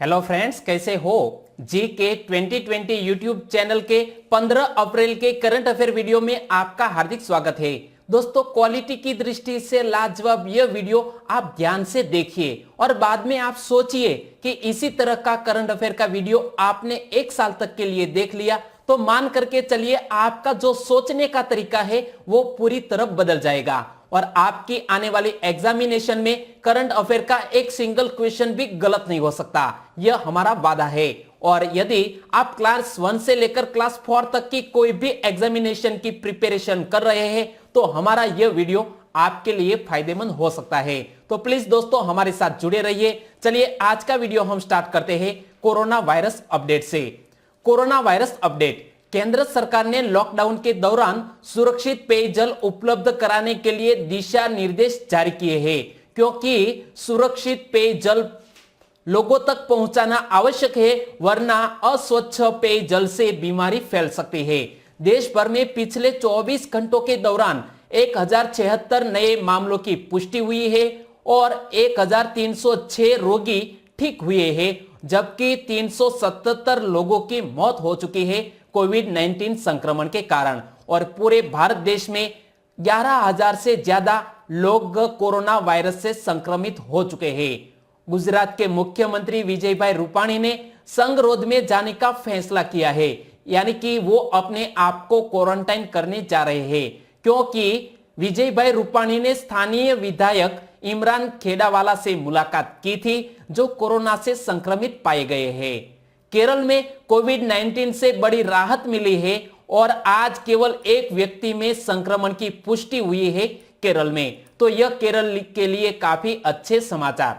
Hello friends, कैसे हो? जी के 2020 यूट्यूब चैनल के 15 अप्रैल के करंट अफेयर वीडियो में आपका हार्दिक स्वागत है। दोस्तों, क्वालिटी की दृष्टि से लाजवाब यह वीडियो आप ध्यान से देखिए और बाद में आप सोचिए कि इसी तरह का करंट अफेयर का वीडियो आपने एक साल तक के लिए देख लिया तो मान करके चलिए आपका जो सोचने का तरीका है वो पूरी तरह बदल जाएगा और आपकी आने वाली एग्जामिनेशन में करंट अफेयर का एक सिंगल क्वेश्चन भी गलत नहीं हो सकता। यह हमारा वादा है। और यदि आप क्लास 1 से लेकर क्लास 4 तक की कोई भी एग्जामिनेशन की प्रिपरेशन कर रहे हैं तो हमारा यह वीडियो आपके लिए फायदेमंद हो सकता है। तो प्लीज दोस्तों हमारे साथ जुड़े रहिए। चलिए आज का वीडियो हम स्टार्ट करते हैं कोरोना वायरस अपडेट से। Corona virus update. केंद्र सरकार ने लॉकडाउन के दौरान सुरक्षित पेयजल उपलब्ध कराने के लिए दिशा निर्देश जारी किए हैं, क्योंकि सुरक्षित पेयजल लोगों तक पहुंचाना आवश्यक है, वरना अस्वच्छ पेयजल से बीमारी फैल सकती है। देश भर में पिछले 24 घंटों के दौरान 1076 नए मामलों की पुष्टि हुई है और 1306 रोगी ठीक हुए हैं, जबकि 377 लोगों की मौत हो चुकी है कोविड-19 संक्रमण के कारण। और पूरे भारत देश में 11,000 से ज्यादा लोग कोरोना वायरस से संक्रमित हो चुके हैं। गुजरात के मुख्यमंत्री विजयभाई रूपाणी ने संगरोध में जाने का फैसला किया है, यानी कि वो अपने आप को क्वारंटाइन करने जा रहे हैं, क्योंकि विजयभाई रूपाणी ने स्थानीय विधायक इमरान खेड़ावाला से मुलाकात की थी जो कोरोना से संक्रमित पाए गए हैं। केरल में कोविड-19 से बड़ी राहत मिली है और आज केवल एक व्यक्ति में संक्रमण की पुष्टि हुई है केरल में। तो यह केरल के लिए काफी अच्छे समाचार।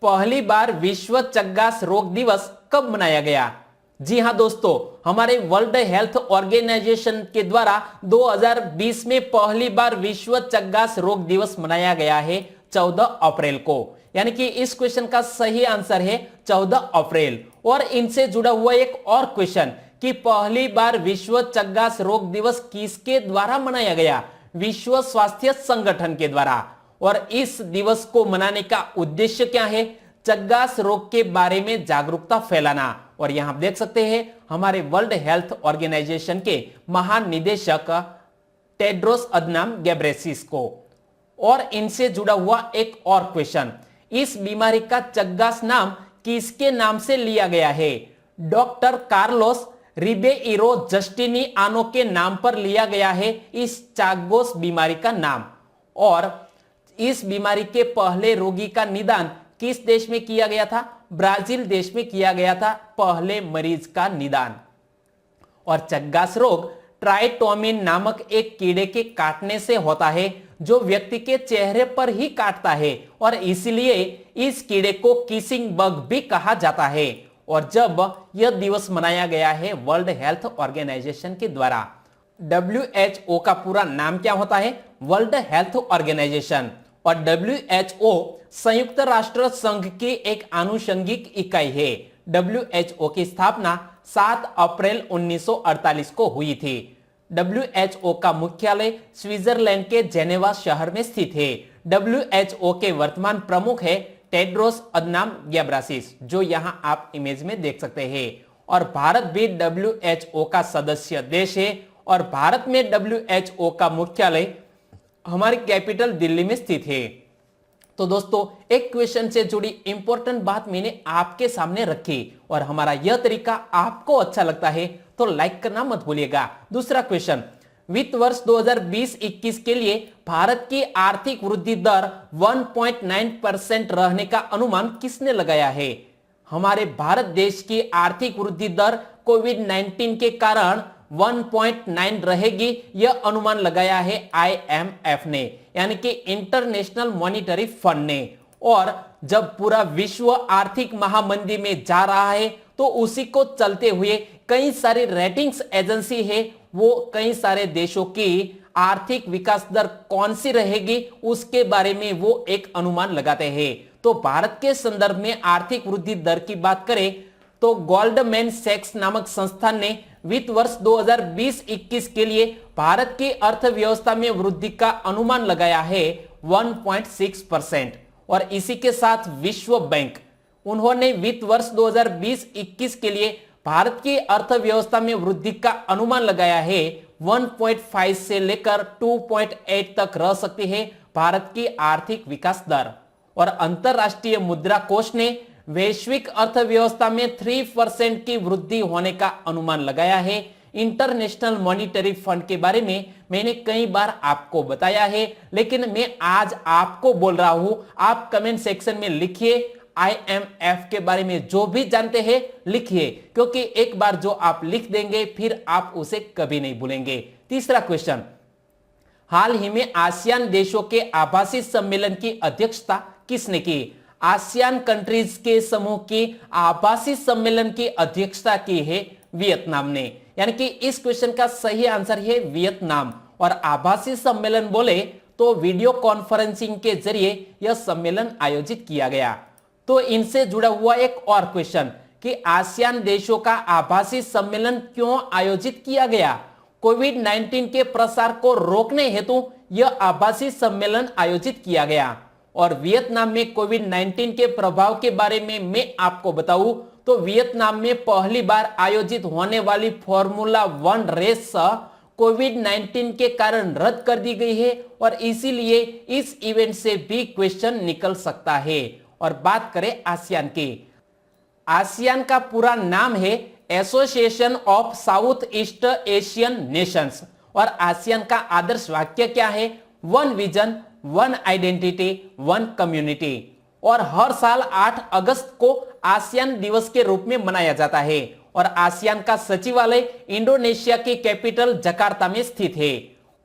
पहली बार विश्व चग्गास रोग दिवस कब मनाया गया? जी हां दोस्तों, हमारे वर्ल्ड हेल्थ ऑर्गेनाइजेशन के द्वारा 2020 में पहली बार विश्व चग्गास रोग दिवस मनाया गया है 14 अप्रैल को। यानी कि इस क्वेश्चन का सही आंसर है 14 अप्रैल। और इनसे जुड़ा हुआ एक और क्वेश्चन कि पहली बार विश्व चग्गास रोग दिवस किसके द्वारा मनाया गया? विश्व स्वास्थ्य संगठन के द्वारा। और इस दिवस को मनाने का उद्देश्य क्या है? चग्गास रोग के बारे में जागरूकता फैलाना। और यहां आप देख सकते हैं हमारे वर्ल्ड हेल्थ ऑर्गेनाइजेशन के महान निदेशक टेड्रोस अदनाम गेब्रेसिस को। और इनसे जुड़ा हुआ एक और क्वेश्चन, इस बीमारी का चग्गास नाम किसके नाम से लिया गया है? डॉक्टर कार्लोस रिबेइरो जस्टिनी आनो के नाम पर लिया गया है इस चागोस बीमारी का नाम। और इस बीमारी के पहले रोगी का निदान किस देश में किया गया था? ब्राजील देश में किया गया था पहले मरीज का निदान। और चग्गास रोग ट्राइटोमिन नामक एक कीड़े के काटने से होता है जो व्यक्ति के चेहरे पर ही काटता है और इसलिए इस कीड़े को किसिंग बग भी कहा जाता है। और जब यह दिवस मनाया गया है वर्ल्ड हेल्थ ऑर्गेनाइजेशन के द्वारा। WHO का पूरा नाम क्या होता है? World Health Organisation. और WHO संयुक्त राष्ट्र संघ की एक आनुषंगिक इकाई है। WHO की स्थापना 7 अप्रैल 1948 को हुई थी। WHO का मुख्यालय स्विट्जरलैंड के जेनेवा शहर में स्थित है। WHO के वर्तमान प्रमुख है टेड्रोस अदनाम गेब्रेसिस, जो यहां आप इमेज में देख सकते हैं। और भारत भी WHO का सदस्य देश है और भारत में WHO का मुख्यालय हमारी कैपिटल दिल्ली में स्थित है। तो दोस्तों, एक क्वेश्चन से जुड़ी इंपॉर्टेंट बात मैंने आपके सामने रखी और हमारा यह तरीका आपको अच्छा लगता है तो लाइक करना मत भूलिएगा। दूसरा क्वेश्चन, वित्त वर्ष 2020-21 के लिए भारत की आर्थिक वृद्धि दर 1.9% रहने का अनुमान किसने लगाया है? हमारे भारत देश की आर्थिक वृद्धि दर कोविड-19 के कारण 1.9 रहेगी, यह अनुमान लगाया है IMF ने, यानी कि इंटरनेशनल मॉनिटरी फंड ने। और जब पूरा विश्व आर्थिक महामंदी में जा रहा है तो उसी को चलते हुए कई सारी रेटिंग्स एजेंसी है, वो कई सारे देशों की आर्थिक विकास दर कौन सी रहेगी उसके बारे में वो एक अनुमान लगाते हैं। तो भारत के संदर्भ में आर्थिक वृद्धि दर की बात करें तो गोल्डमैन सैक्स नामक संस्थान ने वित्त वर्ष 2020-21 के लिए भारत की अर्थव्यवस्था में वृद्धि का अनुमान लगाया है 1.6%। और इसी के साथ विश्व बैंक उन्होंने वित्त वर्ष 2020-21 के लिए भारत की अर्थव्यवस्था में वृद्धि का अनुमान लगाया है 1.5 से लेकर 2.8 तक रह सकती है भारत की आर्थिक विकास दर। और अंतरराष्ट्रीय मुद्रा कोष ने वैश्विक अर्थव्यवस्था में 3% की वृद्धि होने का अनुमान लगाया है। इंटरनेशनल मॉनिटरी फंड के बारे में मैंने कई बार आपको बताया है, लेकिन मैं आज आपको बोल रहा हूं। आप कमेंट सेक्शन में लिखिए, IMF के बारे में जो भी जानते हैं लिखिए, क्योंकि एक बार जो आप लिख देंगे फिर आप उसे कभी नहीं भूलेंगे। तीसरा क्वेश्चन, हाल ही में आसियान देशों के आभासी सम्मेलन की अध्यक्षता किसने की? आसियान कंट्रीज के समूह की आभासी सम्मेलन की अध्यक्षता की है वियतनाम ने। यानी कि इस क्वेश्चन का सही आंसर है वियतनाम। और आभासी सम्मेलन बोले तो वीडियो कॉन्फ्रेंसिंग के जरिए यह सम्मेलन आयोजित किया गया। तो इनसे जुड़ा हुआ एक और क्वेश्चन कि आसियान देशों का आभासी सम्मेलन क्यों आयोजित किया गया? कोविड-19 के प्रसार को रोकने हेतु यह आभासी सम्मेलन आयोजित किया गया। और वियतनाम में कोविड-19 के प्रभाव के बारे में मैं आपको बताऊं तो वियतनाम में पहली बार आयोजित होने वाली फॉर्मूला 1 रेस कोविड-19 के कारण रद्द कर दी गई है और इसीलिए इस इवेंट से भी क्वेश्चन निकल सकता है। और बात करें आसियान की, आसियान का पूरा नाम है association of south east Asian Nations. और आसियान का आदर्श वाक्य क्या है? 1 विजन, 1 आइडेंटिटी, 1 कम्युनिटी। और हर साल 8 अगस्त को आसियान दिवस के रूप में मनाया जाता है। और आसियान का सचिवालय इंडोनेशिया की कैपिटल जकार्ता में स्थित है।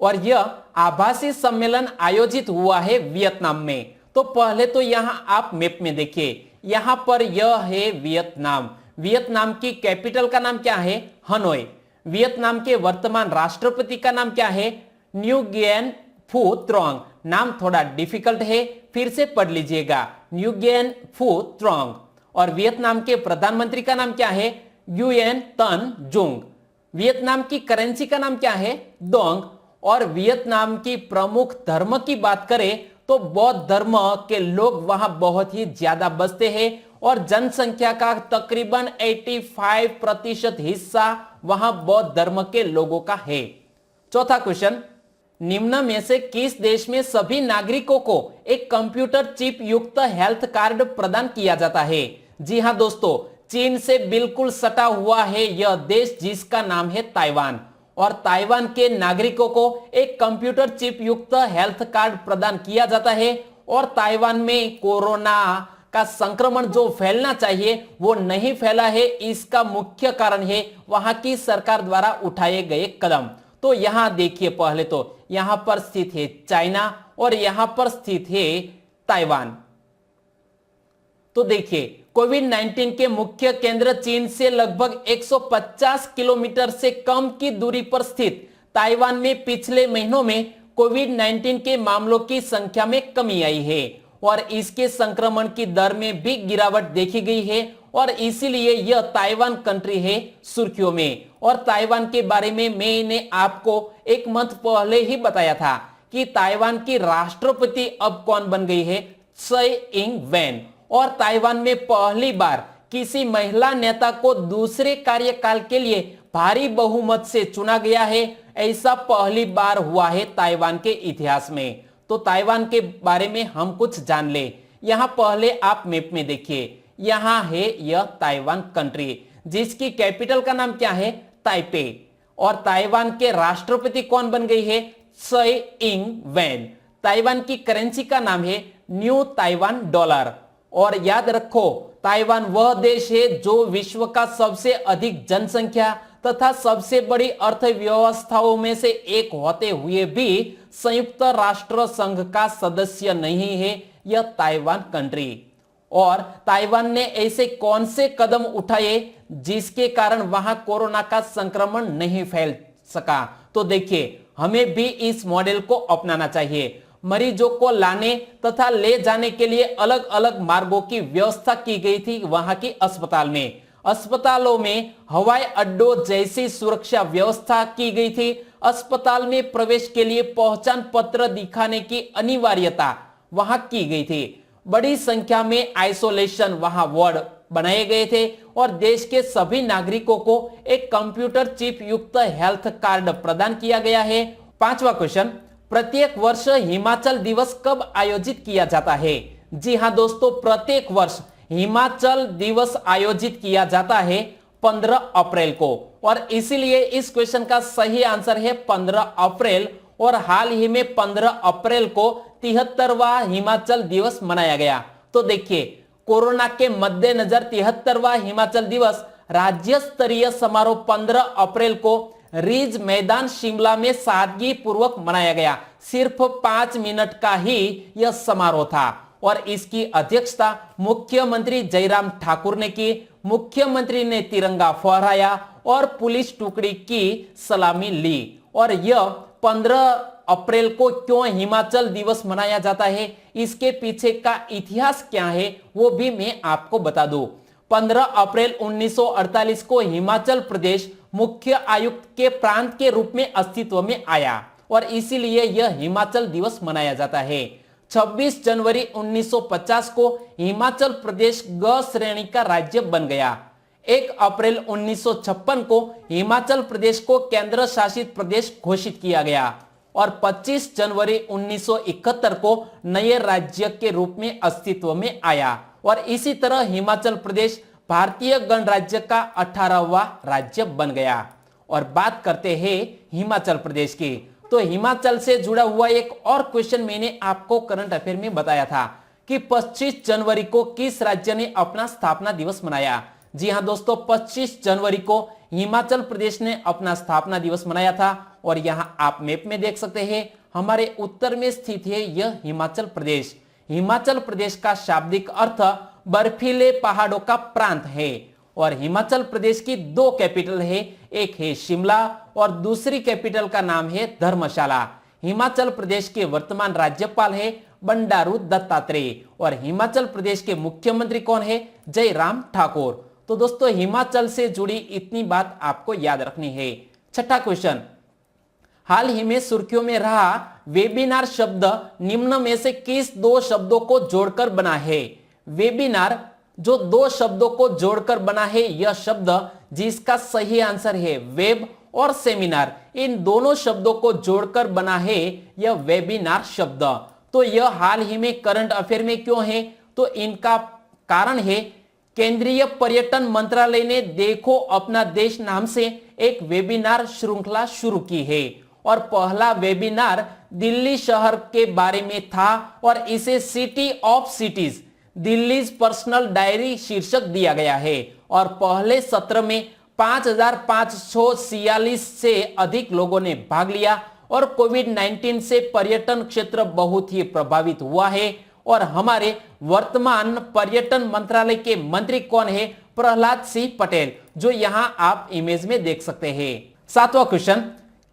और यह आभासी सम्मेलन आयोजित हुआ है वियतनाम में। तो पहले तो यहां आप मैप में देखिए, यहां पर यह है वियतनाम। वियतनाम की कैपिटल का नाम क्या है? हनोई। वियतनाम के वर्तमान राष्ट्रपति का नाम क्या है? न्युगेन फू त्रोंग। नाम थोड़ा डिफिकल्ट है, फिर से पढ़ लीजिएगा, न्युगेन फू त्रोंग। और वियतनाम के प्रधानमंत्री का नाम क्या है? युएन तन जुंग। वियतनाम की करेंसी का नाम क्या है? डोंग। और वियतनाम की प्रमुख धर्म की बात करें तो बौद्ध धर्म के लोग वहां बहुत ही ज्यादा बसते हैं और जनसंख्या का तकरीबन 85% हिस्सा वहां बौद्ध धर्म के लोगों का है। चौथा क्वेश्चन, निम्न में से किस देश में सभी नागरिकों को एक कंप्यूटर चिप युक्त हेल्थ कार्ड प्रदान किया जाता है? जी हां दोस्तों, चीन से बिल्कुल सटा हुआ है यह देश जिसका नाम है ताइवान। और ताइवान के नागरिकों को एक कंप्यूटर चिप युक्त हेल्थ कार्ड प्रदान किया जाता है। और ताइवान में कोरोना का संक्रमण जो फैलना चाहिए वो नहीं फैला है, इसका मुख्य कारण है वहां की सरकार द्वारा उठाए गए कदम। तो यहां देखिए, पहले तो यहां पर स्थित है चाइना और यहां पर स्थित है ताइवान। तो देखिए, कोविड-19 के मुख्य केंद्र चीन से लगभग 150 किलोमीटर से कम की दूरी पर स्थित ताइवान में पिछले महीनों में कोविड-19 के मामलों की संख्या में कमी आई है और इसके संक्रमण की दर में भी गिरावट देखी गई है। और इसीलिए यह ताइवान कंट्री है सुर्खियों में। और ताइवान के बारे में मैंने आपको एक मंथ पहले ही बताया था कि ताइवान की राष्ट्रपति अब कौन बन गई है? त्सै इंग वेन। और ताइवान में पहली बार किसी महिला नेता को दूसरे कार्यकाल के लिए भारी बहुमत से चुना गया है। ऐसा पहली बार हुआ है ताइवान के इतिहास में। तो ताइवान के बारे में हम कुछ जान ले। यहां पहले आप मैप में देखिए, यहां है यह ताइवान कंट्री जिसकी कैपिटल का नाम क्या है? ताइपे। और ताइवान के राष्ट्रपति कौन बन गई है? त्सै इंग वेन। ताइवान की करेंसी का नाम है न्यू ताइवान डॉलर। और याद रखो, ताइवान वह देश है जो विश्व का सबसे अधिक जनसंख्या तथा सबसे बड़ी अर्थव्यवस्थाओं में से एक होते हुए भी संयुक्त राष्ट्र संघ का सदस्य नहीं है यह ताइवान कंट्री। और ताइवान ने ऐसे कौन से कदम उठाए जिसके कारण वहां कोरोना का संक्रमण नहीं फैल सका? तो देखिए, हमें भी इस मॉडल को अपनाना चाहिए। मरीजों को लाने तथा ले जाने के लिए अलग अलग मार्गों की व्यवस्था की गई थी वहां की अस्पताल में। अस्पतालों में हवाई अड्डों जैसी सुरक्षा व्यवस्था की गई थी। अस्पताल में प्रवेश के लिए पहचान पत्र दिखाने की अनिवार्यता वहां की गई थी। बड़ी संख्या में आइसोलेशन वहां वार्ड बनाए गए थे और देश के सभी नागरिकों को एक कंप्यूटर चिप युक्त हेल्थ कार्ड प्रदान किया गया है। 5वां क्वेश्चन, प्रत्येक वर्ष हिमाचल दिवस कब आयोजित किया जाता है? जी हां दोस्तों, प्रत्येक वर्ष हिमाचल दिवस आयोजित किया जाता है 15 अप्रैल को और इसीलिए इस क्वेश्चन का सही आंसर है 15 अप्रैल। और हाल ही में 15 अप्रैल को 73वां हिमाचल दिवस मनाया गया। तो देखिए, कोरोना के मद्देनजर 73वां हिमाचल दिवस राज्य स्तरीय समारोह 15 अप्रैल को रिज मैदान शिमला में सादगी पूर्वक मनाया गया। सिर्फ 5 मिनट का ही यह समारोह था और इसकी अध्यक्षता मुख्यमंत्री जयराम ठाकुर ने की। मुख्यमंत्री ने तिरंगा फहराया और पुलिस टुकड़ी की सलामी ली। और यह 15 अप्रैल को क्यों हिमाचल दिवस मनाया जाता है, इसके पीछे का इतिहास क्या है, वो भी मैं आपको बता दूं। 15 अप्रैल 1948 को हिमाचल प्रदेश मुख्य आयुक्त के प्रांत के रूप में अस्तित्व में आया और इसीलिए यह हिमाचल दिवस मनाया जाता है। 26 जनवरी 1950 को हिमाचल प्रदेश ग श्रेणी का राज्य बन गया। 1 अप्रैल 1956 को हिमाचल प्रदेश को केंद्र शासित प्रदेश घोषित किया गया और 25 जनवरी 1971 को नए राज्य के रूप में अस्तित्व में आया और इसी तरह हिमाचल प्रदेश भारतीय गणराज्य का 18वां राज्य बन गया। और बात करते हैं हिमाचल प्रदेश की, तो हिमाचल से जुड़ा हुआ एक और क्वेश्चन मैंने आपको करंट अफेयर में बताया था कि 25 जनवरी को किस राज्य ने अपना स्थापना दिवस मनाया। जी हां दोस्तों, 25 जनवरी को हिमाचल प्रदेश ने अपना स्थापना दिवस मनाया था और यहां आप मैप में देख सकते हैं हमारे उत्तर में स्थित है यह हिमाचल प्रदेश। हिमाचल प्रदेश का शाब्दिक अर्थ बर्फीले पहाड़ों का प्रांत है और हिमाचल प्रदेश की 2 कैपिटल है, एक है शिमला और दूसरी कैपिटल का नाम है धर्मशाला। हिमाचल प्रदेश के वर्तमान राज्यपाल है बंडारू दत्तात्रेय और हिमाचल प्रदेश के मुख्यमंत्री कौन है? जयराम ठाकुर। तो दोस्तों, हिमाचल से जुड़ी इतनी बात आपको याद रखनी है। 6ठा क्वेश्चन, हाल ही में सुर्खियों में रहा वेबिनार शब्द निम्न में से किस 2 शब्दों को जोड़कर बना है? वेबिनार जो 2 शब्दों को जोड़कर बना है यह शब्द, जिसका सही आंसर है वेब और सेमिनार, इन दोनों शब्दों को जोड़कर बना है यह वेबिनार शब्द। तो यह हाल ही में करंट अफेयर में क्यों है? तो इनका कारण है केंद्रीय पर्यटन मंत्रालय ने देखो अपना देश नाम से एक वेबिनार श्रृंखला शुरू की है और पहला वेबिनार दिल्ली शहर के बारे में था और इसे city of cities Delhi's personal diary शीर्षक दिया गया है और पहले सत्र में 5546 से अधिक लोगों ने भाग लिया और कोविड-19 से पर्यटन क्षेत्र बहुत ही प्रभावित हुआ है। और हमारे वर्तमान पर्यटन मंत्रालय के मंत्री कौन है? प्रहलाद सिंह पटेल, जो यहां आप इमेज में देख सकते हैं। 7वां क्वेश्चन,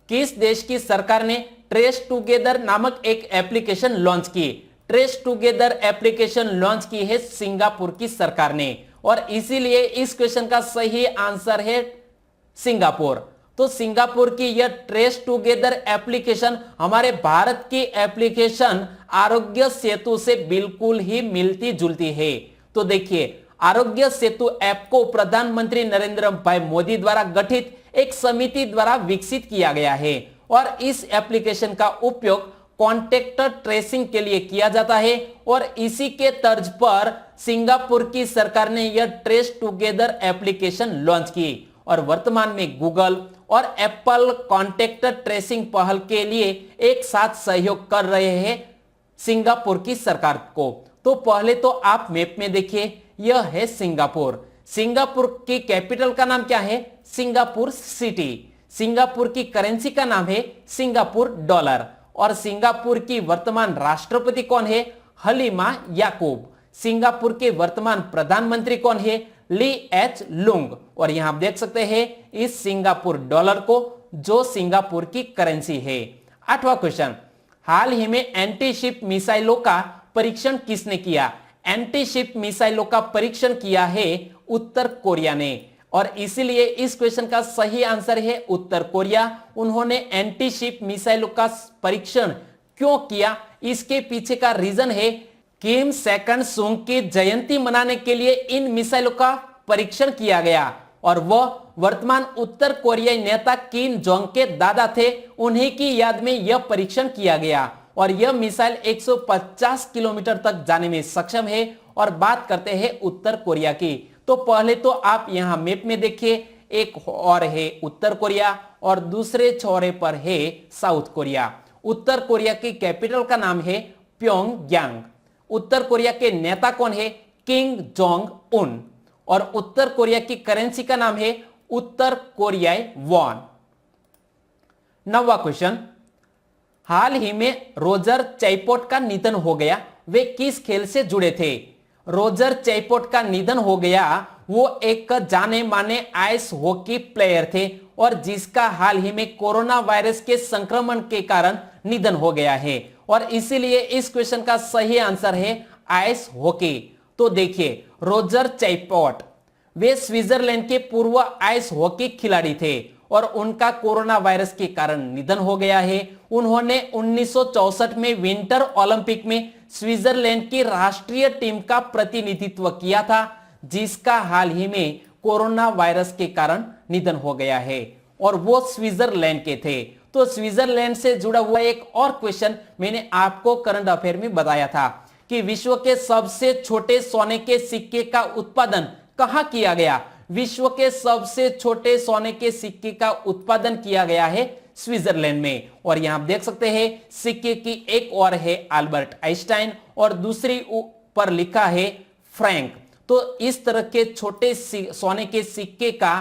किस देश की सरकार ने ट्रेस टुगेदर नामक एक एप्लीकेशन लॉन्च की? ट्रेस टुगेदर एप्लीकेशन लॉन्च की है सिंगापुर की सरकार ने और इसीलिए इस क्वेश्चन का सही आंसर है सिंगापुर। तो सिंगापुर की यह ट्रेस टुगेदर एप्लीकेशन हमारे भारत की एप्लीकेशन आरोग्य सेतु से बिल्कुल ही मिलती जुलती है। तो देखिए, आरोग्य सेतु ऐप को प्रधानमंत्री नरेंद्र भाई मोदी द्वारा गठित एक समिति द्वारा विकसित किया गया है और इस एप्लीकेशन का उपयोग कॉन्टेक्ट ट्रेसिंग के लिए किया जाता है और इसी के तर्ज पर सिंगापुर की सरकार ने यह ट्रेस टुगेदर एप्लीकेशन लॉन्च की और वर्तमान में गूगल और एप्पल कॉन्टेक्ट ट्रेसिंग पहल के लिए एक साथ सहयोग कर रहे हैं सिंगापुर की सरकार को। तो पहले तो आप मैप में देखिए, यह है सिंगापुर। सिंगापुर की कैपिटल का नाम क्या है? Singapore city. सिंगापुर की करेंसी का नाम है सिंगापुर डॉलर और सिंगापुर की वर्तमान राष्ट्रपति कौन है? हलीमा याकूब। सिंगापुर के वर्तमान प्रधानमंत्री कौन है? ली एच लुंग। और यहां आप देख सकते हैं इस सिंगापुर डॉलर को, जो सिंगापुर की करेंसी है। 8वां क्वेश्चन, हाल ही में एंटी शिप मिसाइलों का परीक्षण किसने किया? एंटी शिप मिसाइलों का परीक्षण किया है उत्तर कोरिया ने और इसीलिए इस क्वेश्चन का सही आंसर है उत्तर कोरिया। उन्होंने एंटी शिप मिसाइलों का परीक्षण क्यों किया? इसके पीछे का रीजन है किम सेकंड सुंग की जयंती मनाने के लिए इन मिसाइलों का परीक्षण किया गया और वह वर्तमान उत्तर कोरियाई नेता किम जोंग के दादा थे, उन्हीं की याद में यह परीक्षण किया गया और यह मिसाइल 150 किलोमीटर तक जाने में सक्षम है। और बात करते हैं उत्तर कोरिया की, तो पहले तो आप यहां मैप में देखिए, एक और है उत्तर कोरिया और दूसरे छोरे पर है साउथ कोरिया। उत्तर कोरिया की कैपिटल का नाम है प्योंगयांग। उत्तर कोरिया के नेता कौन है? Kim Jong Un. और उत्तर कोरिया की करेंसी का नाम है उत्तर कोरियाई वॉन। 9वां क्वेश्चन, हाल ही में रोजर चैपॉट का निधन हो गया, वे किस खेल से जुड़े थे? रोजर चैपॉट का निधन हो गया, वो एक जाने माने आइस हॉकी प्लेयर थे और जिसका हाल ही में कोरोना वायरस के संक्रमण के कारण निधन हो गया है और इसीलिए इस क्वेश्चन का सही आंसर है आइस हॉकी। तो देखिए, रोजर चैपॉट वे स्विट्जरलैंड के पूर्व आइस हॉकी खिलाड़ी थे और उनका कोरोना वायरस के कारण निधन हो गया है। उन्होंने 1964 में विंटर ओलंपिक में स्विट्जरलैंड की राष्ट्रीय टीम का प्रतिनिधित्व किया था, जिसका हाल ही में कोरोना वायरस के कारण निधन हो गया है और वो स्विट्जरलैंड के थे। तो स्विट्जरलैंड से जुड़ा हुआ एक और क्वेश्चन मैंने आपको करंट अफेयर में बताया था कि विश्व के सबसे छोटे सोने के सिक्के का उत्पादन कहां किया गया? विश्व के सबसे छोटे सोने के सिक्के का उत्पादन किया गया है स्विट्जरलैंड में। और यहां आप देख सकते हैं सिक्के की एक और है अल्बर्ट आइंस्टाइन और दूसरी पर लिखा है फ्रैंक। तो इस तरह के छोटे सोने के सिक्के का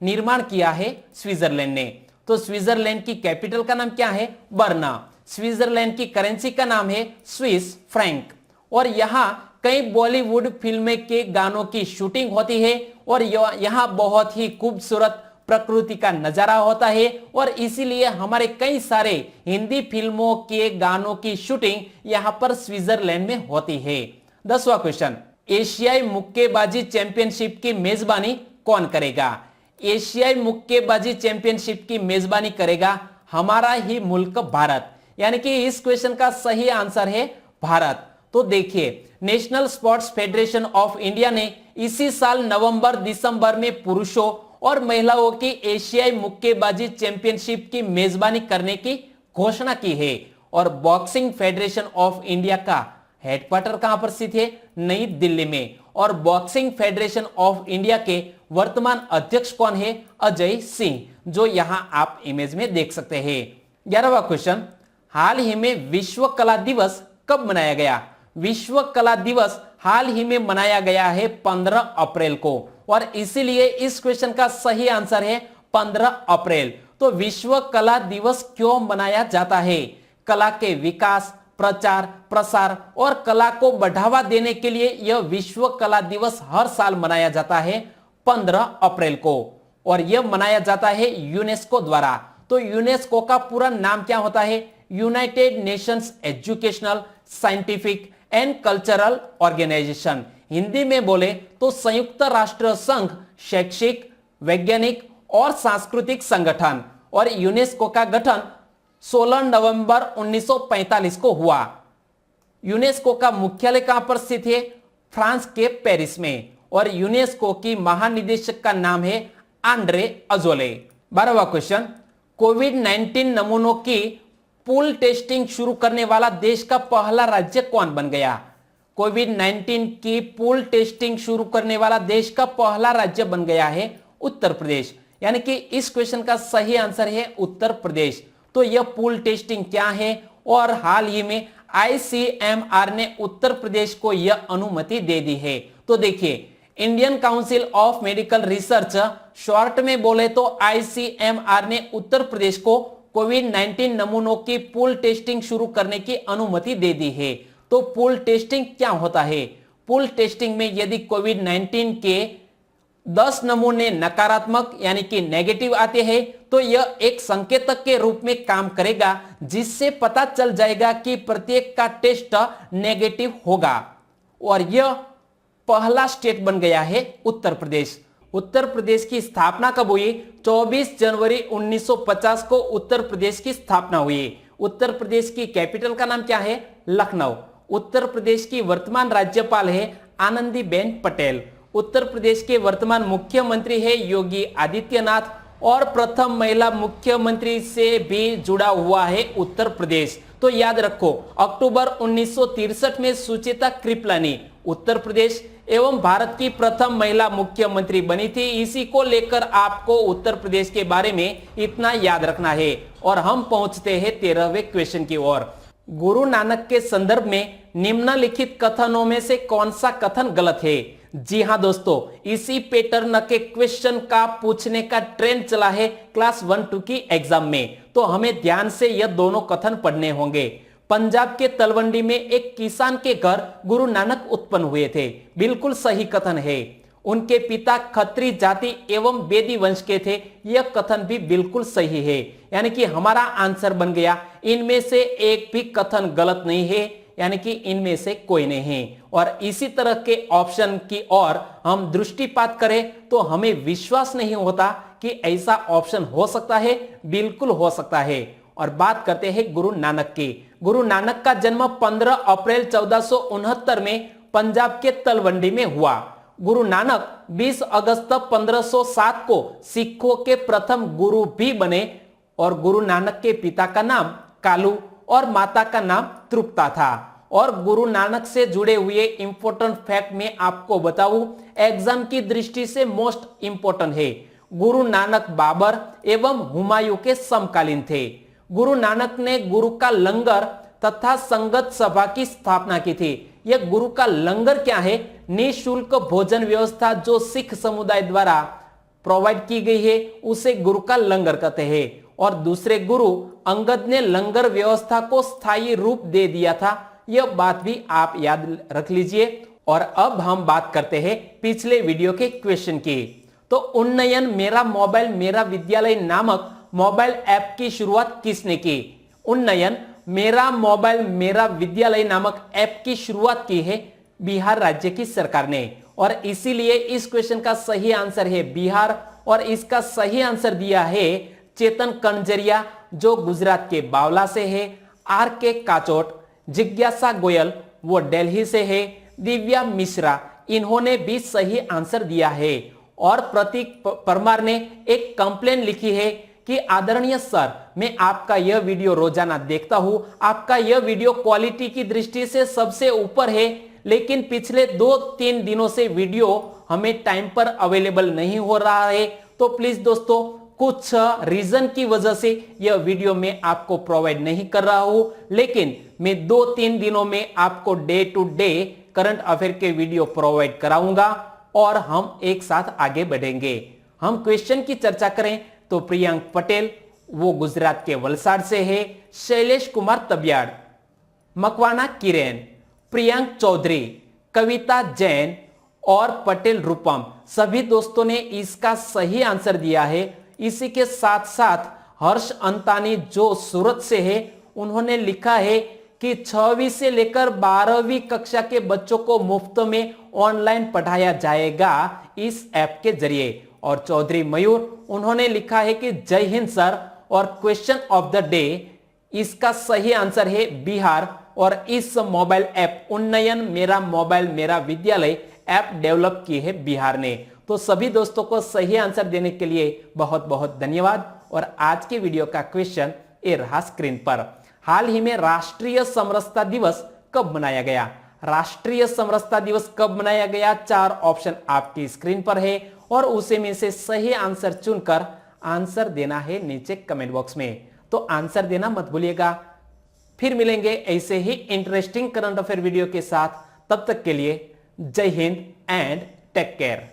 निर्माण किया है स्विट्जरलैंड ने। तो स्विट्जरलैंड की कैपिटल का नाम क्या है? बर्ना। स्विट्जरलैंड की करेंसी का नाम है स्विस फ्रैंक। और यहां कई बॉलीवुड फिल्में के गानों की शूटिंग होती है और यहां बहुत ही खूबसूरत प्रकृति का नजारा होता है और इसीलिए हमारे कई सारे हिंदी फिल्मों के गानों की शूटिंग यहां पर स्विट्जरलैंड में होती है। 10वां क्वेश्चन, एशियाई मुक्केबाजी चैंपियनशिप की मेजबानी कौन करेगा? एशियाई मुक्केबाजी चैंपियनशिप की मेजबानी करेगा हमारा ही मुल्क भारत, यानी कि इस क्वेश्चन का सही आंसर है भारत। तो देखिए, national sports federation of India ने इसी साल नवंबर दिसंबर में पुरुषों और महिलाओं की एशियाई मुक्केबाजी चैंपियनशिप की मेजबानी करने की घोषणा की है। और बॉक्सिंग फेडरेशन ऑफ इंडिया का हेडक्वार्टर कहां पर स्थित है? नई दिल्ली में। और बॉक्सिंग फेडरेशन ऑफ इंडिया के वर्तमान अध्यक्ष कौन है? अजय सिंह, जो यहां आप इमेज में देख सकते हैं। 11वां क्वेश्चन, हाल ही में विश्व कला दिवस कब मनाया गया? विश्व कला दिवस हाल ही में मनाया गया है 15 अप्रैल को और इसीलिए इस क्वेश्चन का सही आंसर है 15 अप्रैल। तो विश्व कला दिवस क्यों मनाया जाता है? कला के विकास, प्रचार, प्रसार और कला को बढ़ावा देने के लिए यह विश्व कला दिवस हर साल मनाया जाता है 15 अप्रैल को और यह मनाया जाता है यूनेस्को द्वारा। तो यूनेस्को का पूरा नाम क्या होता है? United Nations Educational, Scientific and Cultural Organisation. Hindi में बोले तो संयुक्त राष्ट्र संघ शैक्षिक, वैज्ञानिक और सांस्कृतिक संगठन। और यूनेस्को का गठन 16 नवंबर 1945 को हुआ। यूनेस्को का मुख्यालय कहां पर स्थित है? फ्रांस के पेरिस में। और यूनेस्को की महानिदेशक का नाम है आंद्रे अजोले। 12वां क्वेश्चन, कोविड-19 नमूनों की पूल टेस्टिंग शुरू करने वाला देश का पहला राज्य कौन बन गया? कोविड-19 की पूल टेस्टिंग शुरू करने वाला देश का पहला राज्य बन गया है उत्तर प्रदेश, यानी कि इस क्वेश्चन का सही आंसर है उत्तर प्रदेश। तो यह पूल टेस्टिंग क्या है और हाल ही में आईसीएमआर ने उत्तर प्रदेश को यह अनुमति दे दी है। तो देखिए, Indian council of medical research, short में बोले तो आईसीएमआर ने उत्तर प्रदेश को कोविड-19 नमूनों की पूल टेस्टिंग शुरू करने की अनुमति दे दी है। तो पूल टेस्टिंग क्या होता है? पूल टेस्टिंग में यदि कोविड-19 के 10 नमूने नकारात्मक यानी कि नेगेटिव आते हैं तो यह एक संकेतक के रूप में काम करेगा, जिससे पता चल जाएगा कि प्रत्येक का टेस्ट नेगेटिव होगा। और यह पहला स्टेट बन गया है उत्तर प्रदेश। उत्तर प्रदेश की स्थापना कब हुई? 24 जनवरी 1950 को उत्तर प्रदेश की स्थापना हुई। उत्तर प्रदेश की कैपिटल का नाम क्या है? लखनऊ। उत्तर प्रदेश की वर्तमान राज्यपाल है आनंदीबेन पटेल। उत्तर प्रदेश के वर्तमान मुख्यमंत्री है योगी आदित्यनाथ और प्रथम महिला मुख्यमंत्री से भी जुड़ा हुआ है उत्तर प्रदेश। तो याद रखो, अक्टूबर 1963 में सुचेता कृपलानी उत्तर प्रदेश एवं भारत की प्रथम महिला मुख्यमंत्री बनी थी। इसी को लेकर आपको उत्तर प्रदेश के बारे में इतना याद रखना है। और हम पहुंचते हैं 13वें क्वेश्चन की ओर। गुरु नानक के संदर्भ में निम्नलिखित कथनों में से कौन सा कथन गलत है? जी हां दोस्तों, इसी पैटर्न के क्वेश्चन का पूछने का ट्रेंड चला है क्लास 1-2 की एग्जाम में। तो हमें ध्यान से यह दोनों कथन पढ़ने होंगे। पंजाब के तलवंडी में एक किसान के घर गुरु नानक उत्पन्न हुए थे, बिल्कुल सही कथन है। उनके पिता खत्री जाति एवं बेदी वंश के थे, यह कथन भी बिल्कुल सही है। यानी कि हमारा आंसर बन गया, इनमें से एक भी कथन गलत नहीं है, यानी कि इनमें से कोई नहीं है। और इसी तरह के ऑप्शन की ओर हम दृष्टिपात करें तो हमें विश्वास नहीं होता कि ऐसा ऑप्शन हो सकता है, बिल्कुल हो सकता है। और बात करते हैं गुरु नानक की। गुरु नानक का जन्म 15 अप्रैल 1469 में पंजाब के तलवंडी में हुआ। गुरु नानक 20 अगस्त 1507 को सिखों के प्रथम गुरु भी बने और गुरु नानक के पिता का नाम कालू और माता का नाम तृप्ता था। और गुरु नानक से जुड़े हुए इंपॉर्टेंट फैक्ट में आपको बताऊं, एग्जाम की दृष्टि से मोस्ट इंपॉर्टेंट है। गुरु नानक बाबर एवं हुमायूं के समकालीन थे। गुरु नानक ने गुरु का लंगर तथा संगत सभा की स्थापना की थी। यह गुरु का लंगर क्या है? निःशुल्क भोजन व्यवस्था जो सिख समुदाय द्वारा प्रोवाइड की गई है, उसे गुरु का लंगर कहते हैं। और दूसरे गुरु अंगद ने लंगर व्यवस्था को स्थायी रूप दे दिया था, यह बात भी आप याद रख लीजिए। और अब हम बात करते हैं पिछले वीडियो के क्वेश्चन की। तो उन्नयन मेरा मोबाइल मेरा विद्यालय नामक मोबाइल ऐप की शुरुआत किसने की? उन्नयन मेरा मोबाइल मेरा विद्यालय नामक ऐप की शुरुआत की है बिहार राज्य की सरकार ने। और इसीलिए इस क्वेश्चन का सही आंसर है बिहार। और इसका सही आंसर दिया है चेतन कनजरिया जो गुजरात के बावला से है, आर के काचोट, जिज्ञासा गोयल वो दिल्ली से है, दिव्या मिश्रा इन्होंने भी सही आंसर दिया है। और प्रतीक परमार ने एक कंप्लेन लिखी है कि आदरणीय सर, मैं आपका यह वीडियो रोजाना देखता हूं, आपका यह वीडियो क्वालिटी की दृष्टि से सबसे ऊपर है, लेकिन पिछले 2-3 दिनों से वीडियो हमें टाइम पर अवेलेबल नहीं हो रहा है। तो प्लीज दोस्तों, कुछ रीजन की वजह से यह वीडियो मैं आपको प्रोवाइड नहीं कर रहा हूं, लेकिन मैं 2-3 दिनों में आपको day to day current affair के वीडियो प्रोवाइड कराऊंगा और हम एक साथ आगे बढ़ेंगे। हम क्वेश्चन की चर्चा करें तो प्रियंक पटेल वो गुजरात के वलसाड से है, शैलेश कुमार तबियाड़, मकवाना किरेन, प्रियंक चौधरी, कविता जैन और पटेल रूपम, सभी दोस्तों ने इसका सही आंसर दिया है। इसी के साथ साथ हर्ष अंतानी जो सूरत से है, उन्होंने लिखा है कि 6वीं से लेकर 12वीं कक्षा के बच्चों को मुफ्त में ऑनलाइन पढ़ाया जाएगा इस ऐप के जरिए। और चौधरी मयूर उन्होंने लिखा है कि जय हिंद सर। और क्वेश्चन ऑफ द डे, इसका सही आंसर है बिहार। और इस मोबाइल ऐप उन्नयन मेरा मोबाइल मेरा विद्यालय ऐप डेवलप की है बिहार ने। तो सभी दोस्तों को सही आंसर देने के लिए बहुत बहुत धन्यवाद। और आज के वीडियो का क्वेश्चन ये रहा स्क्रीन पर। हाल ही में राष्ट्रीय समरसता दिवस कब मनाया गया? राष्ट्रीय समरसता दिवस कब मनाया गया? 4 ऑप्शन आपकी स्क्रीन पर है और उसे में से सही आंसर चुनकर आंसर देना है नीचे कमेंट बॉक्स में। तो आंसर देना मत भूलिएगा। फिर मिलेंगे ऐसे ही इंटरेस्टिंग करंट अफेयर वीडियो के साथ। तब तक के लिए जय हिंद एंड टेक केयर।